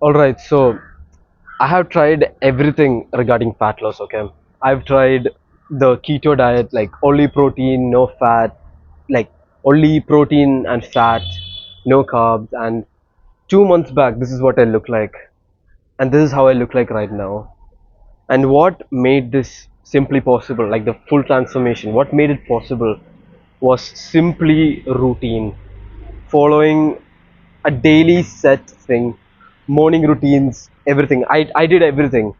All right, so I have tried everything regarding fat loss, okay? I've tried the keto diet, like only protein, no fat, like only protein and fat, no carbs. And 2 months back, this is what I look like. And this is how I look like right now. And what made this simply possible, like the full transformation, what made it possible was simply routine, following a daily set thing, morning routines, everything. I did everything.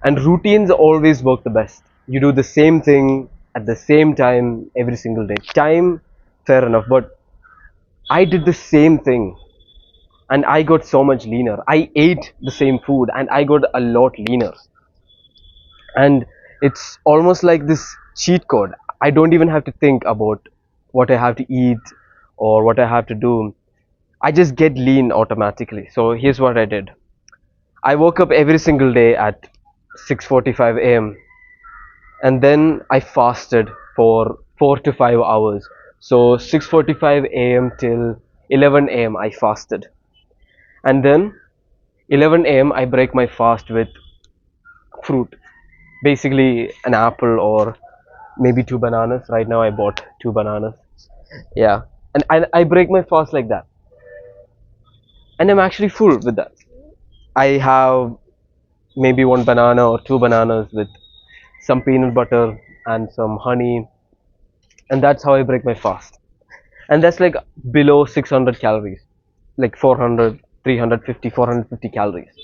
And routines always work the best. You do the same thing at the same time every single day. Time, fair enough, but I did the same thing and I got so much leaner. I ate the same food and I got a lot leaner. And it's almost like this cheat code. I don't even have to think about what I have to eat or what I have to do. I just get lean automatically. So here's what I did. I woke up every single day at 6:45 a.m. and then I fasted for 4 to 5 hours. So 6:45 a.m. till 11 a.m. I fasted. And then 11 a.m. I break my fast with fruit. Basically an apple or maybe two bananas. Right now I bought two bananas. Yeah. And I break my fast like that. And I'm actually full with that. I have maybe one banana or two bananas with some peanut butter and some honey, and that's how I break my fast. And that's like below 600 calories, like 400, 350, 450 calories.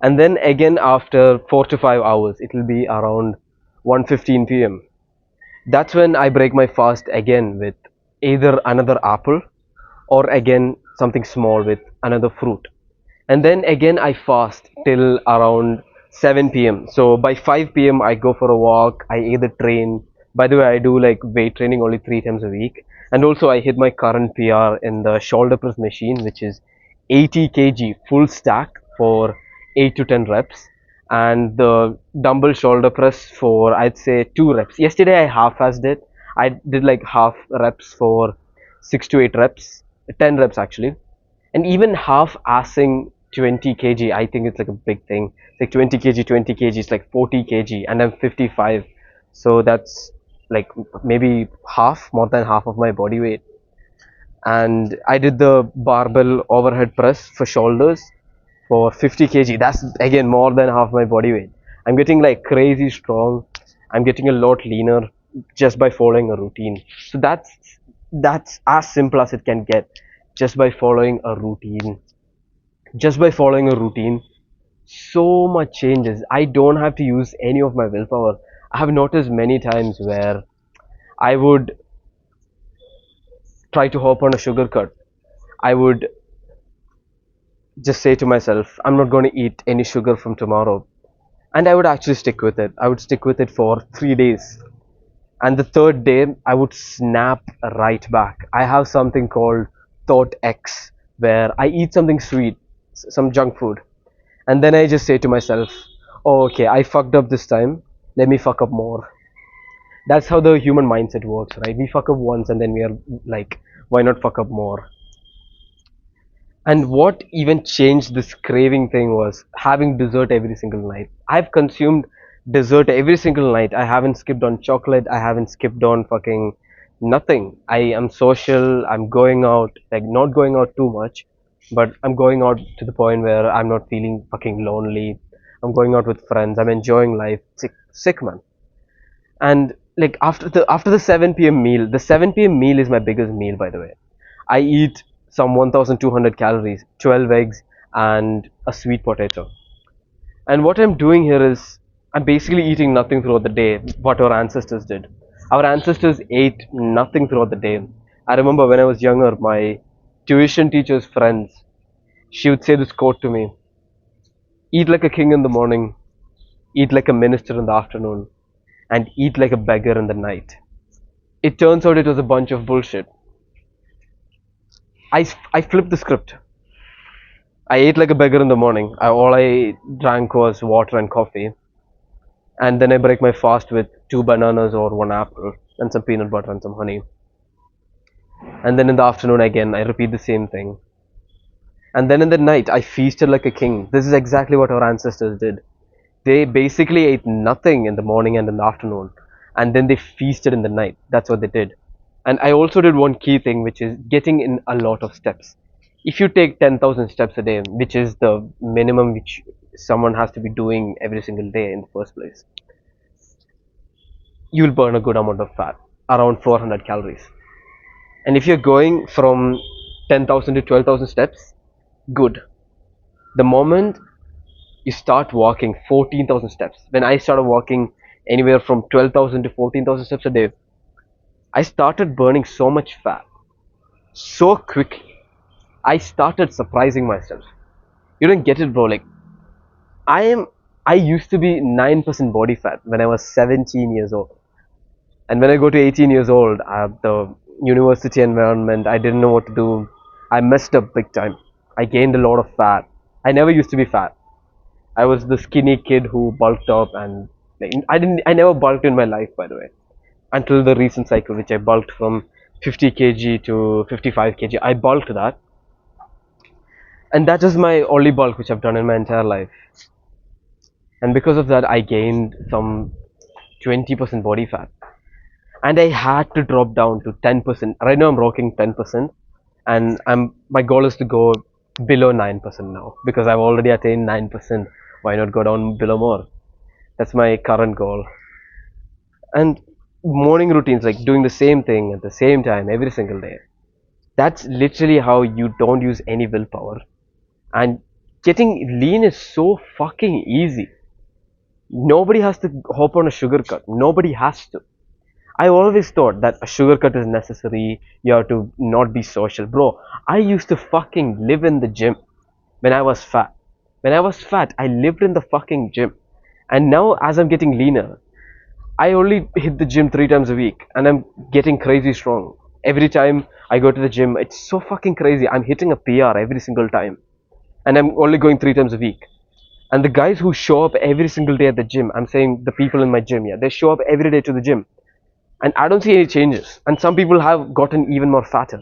And then again after 4 to 5 hours, it will be around 1:15 p.m. That's when I break my fast again with either another apple or again something small with another fruit. And then again I fast till around 7 p.m. So by 5 p.m. I go for a walk, I either train. By the way, I do like weight training only 3 times a week. And also I hit my current PR in the shoulder press machine, which is 80 kg full stack for 8 to 10 reps. And the dumbbell shoulder press for I'd say 2 reps. Yesterday I half-assed it. I did like half reps for 6 to 8 reps, 10 reps actually. And even half-assing 20 kg, I think it's like a big thing. It's like 20 kg is like 40 kg, and I'm 55, so that's like maybe half, more than half of my body weight. And I did the barbell overhead press for shoulders for 50 kg. That's again more than half my body weight. I'm getting like crazy strong. I'm getting a lot leaner just by following a routine. So that's as simple as it can get, just by following a routine. Just by following a routine, so much changes. I don't have to use any of my willpower. I have noticed many times where I would try to hop on a sugar cut. I would just say to myself, I'm not going to eat any sugar from tomorrow. And I would actually stick with it. I would stick with it for 3 days. And the third day, I would snap right back. I have something called Thought X, where I eat something sweet, some junk food. And then I just say to myself, oh, okay, I fucked up this time. Let me fuck up more. That's how the human mindset works, right? We fuck up once and then we are like, why not fuck up more? And what even changed this craving thing was having dessert every single night. I've consumed dessert every single night. I haven't skipped on chocolate. I haven't skipped on fucking nothing. I am social. I'm going out, like not going out too much, but I'm going out to the point where I'm not feeling fucking lonely. I'm going out with friends. I'm enjoying life. Sick man. And like after the 7 p.m. meal, the 7 p.m. meal is my biggest meal, by the way. I eat some 1,200 calories, 12 eggs, and a sweet potato. And what I'm doing here is I'm basically eating nothing throughout the day, what our ancestors did. Our ancestors ate nothing throughout the day. I remember when I was younger, my tuition teacher's friends, she would say this quote to me: eat like a king in the morning, eat like a minister in the afternoon, and eat like a beggar in the night. It turns out it was a bunch of bullshit. I flipped the script. I ate like a beggar in the morning. All I drank was water and coffee. And then I break my fast with two bananas or one apple and some peanut butter and some honey. And then in the afternoon again, I repeat the same thing. And then in the night, I feasted like a king. This is exactly what our ancestors did. They basically ate nothing in the morning and in the afternoon, and then they feasted in the night. That's what they did. And I also did one key thing, which is getting in a lot of steps. If you take 10,000 steps a day, which is the minimum which someone has to be doing every single day in the first place, you'll burn a good amount of fat, around 400 calories. And if you're going from 10,000 to 12,000 steps, good. The moment you start walking 14,000 steps, when I started walking anywhere from 12,000 to 14,000 steps a day, I started burning so much fat so quickly. I started surprising myself. You don't get it, bro. Like, I am, I used to be 9% body fat when I was 17 years old. And when I go to 18 years old, the university environment, I didn't know what to do. I messed up big time. I gained a lot of fat. I never used to be fat. I was the skinny kid who bulked up, and like, I never bulked in my life, by the way, until the recent cycle, which I bulked from 50 kg to 55 kg. I bulked that, and that is my only bulk which I've done in my entire life. And because of that, I gained some 20% body fat, and I had to drop down to 10%. Right now, I'm rocking 10%, and my goal is to go below 9% now because I've already attained 9%. Why not go down below more? That's my current goal. And morning routines, like doing the same thing at the same time every single day, that's literally how you don't use any willpower. And getting lean is so fucking easy. Nobody has to hop on a sugar cut. Nobody has to. I always thought that a sugar cut is necessary. You have to not be social. Bro, I used to fucking live in the gym when I was fat. When I was fat, I lived in the fucking gym. And now, as I'm getting leaner, I only hit the gym 3 times a week, and I'm getting crazy strong. Every time I go to the gym, it's so fucking crazy. I'm hitting a PR every single time, and I'm only going 3 times a week. And the guys who show up every single day at the gym, I'm saying the people in my gym, yeah, they show up every day to the gym, and I don't see any changes. And some people have gotten even more fatter.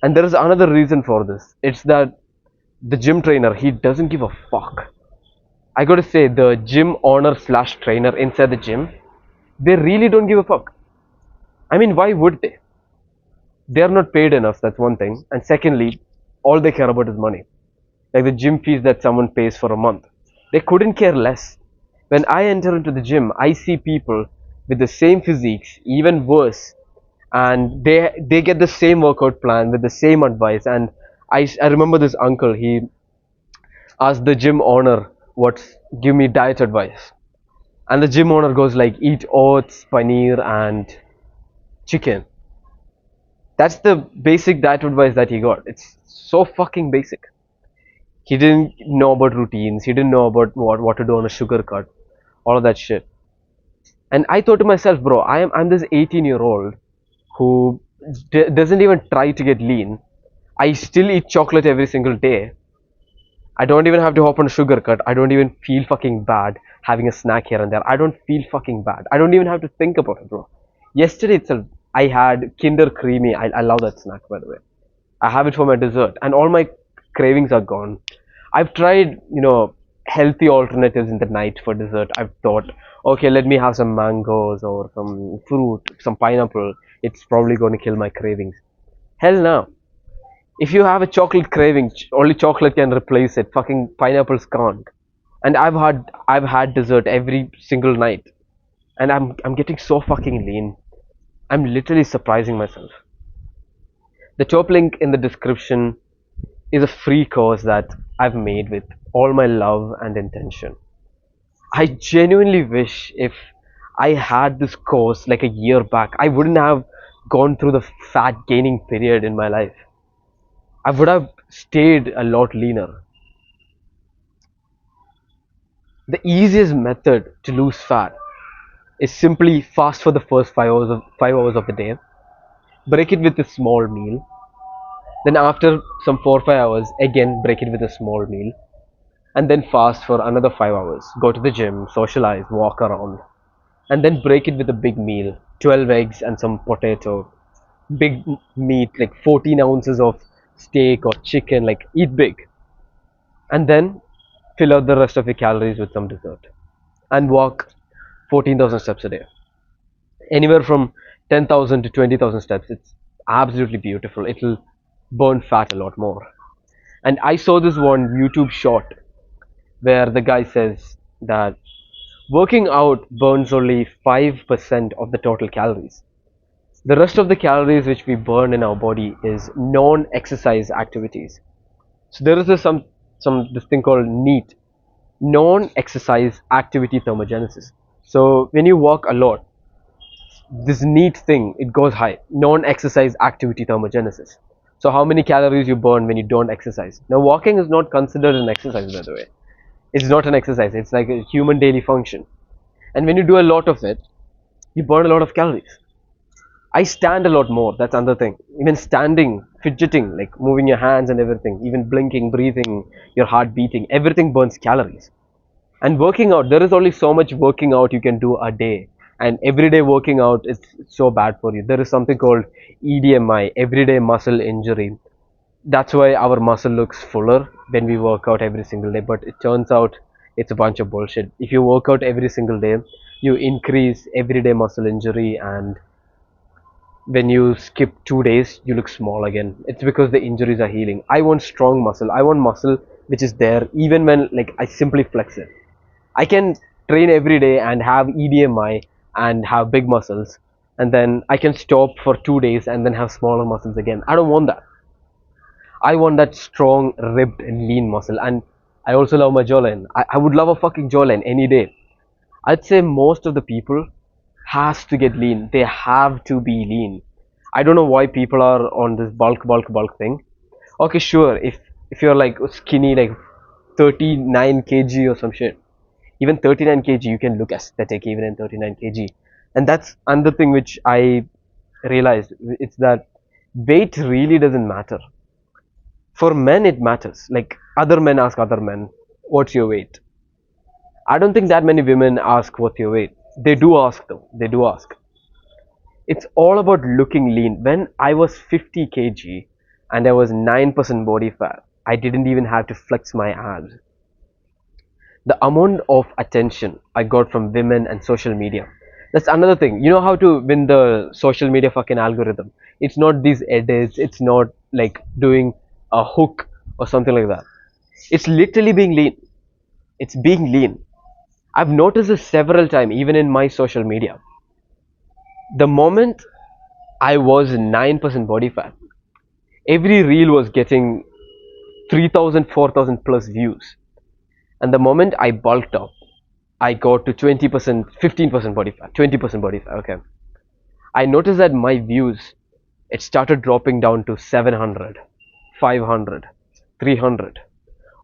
And there is another reason for this. It's that the gym trainer, he doesn't give a fuck. I gotta say, the gym owner slash trainer inside the gym, they really don't give a fuck. I mean, why would they? They are not paid enough, that's one thing. And secondly, all they care about is money. Like the gym fees that someone pays for a month. They couldn't care less. When I enter into the gym, I see people with the same physiques, even worse, and they get the same workout plan with the same advice. And I remember this uncle, he asked the gym owner, what's give me diet advice. And the gym owner goes like, eat oats, paneer, and chicken. That's the basic diet advice that he got. It's so fucking basic. He didn't know about routines. He didn't know about what to do on a sugar cut, all of that shit. And I thought to myself, bro, I'm this 18-year-old who doesn't even try to get lean. I still eat chocolate every single day. I don't even have to hop on a sugar cut. I don't even feel fucking bad having a snack here and there. I don't feel fucking bad. I don't even have to think about it, bro. Yesterday itself, I had Kinder Creamy. I love that snack, by the way. I have it for my dessert, and all my cravings are gone. I've tried, healthy alternatives in the night for dessert. I've thought, okay, let me have some mangoes or some fruit, some pineapple. It's probably going to kill my cravings. Hell no. If you have a chocolate craving, only chocolate can replace it. Fucking pineapples can't. And I've had dessert every single night, and I'm getting so fucking lean. I'm literally surprising myself. The top link in the description is a free course that I've made with all my love and intention. I genuinely wish if I had this course like a year back, I wouldn't have gone through the fat gaining period in my life. I would have stayed a lot leaner. The easiest method to lose fat is simply fast for the first 5 hours of the day, break it with a small meal, then after some 4 5 hours again break it with a small meal, and then fast for another 5 hours. Go to the gym, socialize, walk around, and then break it with a big meal, 12 eggs and some potato, big meat like 14 ounces of steak or chicken, like eat big, and then fill out the rest of your calories with some dessert, and walk 14,000 steps a day, anywhere from 10,000 to 20,000 steps. It's absolutely beautiful. It'll burn fat a lot more. And I saw this one YouTube short where the guy says that working out burns only 5% of the total calories. The rest of the calories which we burn in our body is non-exercise activities. So there is this thing called NEAT, non-exercise activity thermogenesis. So when you walk a lot, this NEAT thing, it goes high, non-exercise activity thermogenesis. So how many calories you burn when you don't exercise? Now walking is not considered an exercise, by the way. It's not an exercise, it's like a human daily function. And when you do a lot of it, you burn a lot of calories. I stand a lot more, that's another thing. Even standing, fidgeting, like moving your hands and everything, even blinking, breathing, your heart beating, everything burns calories. And working out, there is only so much working out you can do a day. And everyday working out is so bad for you. There is something called EDMI, everyday muscle injury. That's why our muscle looks fuller when we work out every single day, but it turns out it's a bunch of bullshit. If you work out every single day, you increase everyday muscle injury, and when you skip 2 days you look small again. It's because the injuries are healing. I want strong muscle. I want muscle which is there even when like I simply flex it. I can train every day and have EDMI and have big muscles, and then I can stop for 2 days and then have smaller muscles again. I don't want that. I want that strong, ribbed, and lean muscle. And I also love my jawline. I would love a fucking jawline any day. I'd say most of the people has to get lean. They have to be lean. I don't know why people are on this bulk thing. Okay, sure. If you're like skinny, like 39 kg or some shit, even 39 kg, you can look aesthetic even in 39 kg. And that's another thing which I realized. It's that weight really doesn't matter. For men, it matters. Like other men ask other men, "What's your weight?" I don't think that many women ask what's your weight. They do ask though. They do ask. It's all about looking lean. When I was 50 kg and I was 9% body fat, I didn't even have to flex my abs. The amount of attention I got from women and social media. That's another thing. You know how to win the social media fucking algorithm. It's not these edits, it's not like doing a hook or something like that. It's literally being lean. It's being lean. I've noticed this several times, even in my social media. The moment I was 9% body fat, every reel was getting 3,000, 4,000 plus views. And the moment I bulked up, I got to 20%, 15% body fat, 20% body fat. Okay. I noticed that my views, it started dropping down to 700, 500, 300.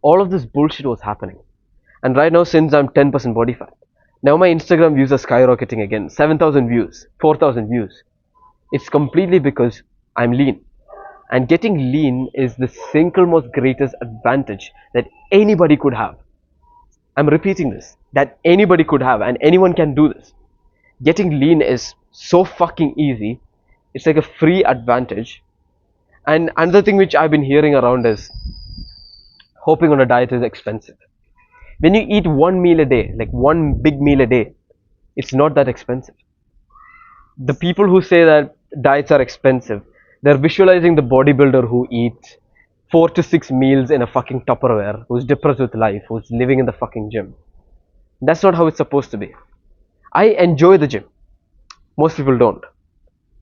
All of this bullshit was happening. And right now, since I'm 10% body fat, now my Instagram views are skyrocketing again. 7,000 views, 4,000 views. It's completely because I'm lean. And getting lean is the single most greatest advantage that anybody could have. I'm repeating this, that anybody could have, and anyone can do this. Getting lean is so fucking easy. It's like a free advantage. And another thing which I've been hearing around is hopping on a diet is expensive. When you eat one meal a day, like one big meal a day, it's not that expensive. The people who say that diets are expensive, they're visualizing the bodybuilder who eats 4 to 6 meals in a fucking Tupperware, who's depressed with life, who's living in the fucking gym. That's not how it's supposed to be. I enjoy the gym. Most people don't,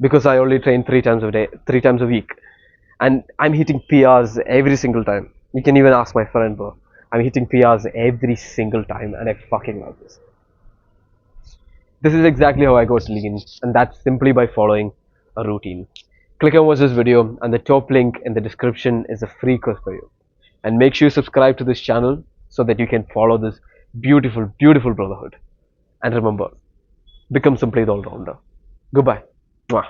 because I only train 3 times a day, 3 times a week, and I'm hitting PRs every single time. You can even ask my friend, bro. I'm hitting PRs every single time, and I fucking love this. This is exactly how I got lean, and that's simply by following a routine. Click and watch this video, and the top link in the description is a free course for you. And make sure you subscribe to this channel so that you can follow this beautiful, beautiful brotherhood. And remember, become simply the all-rounder. Goodbye. Mwah.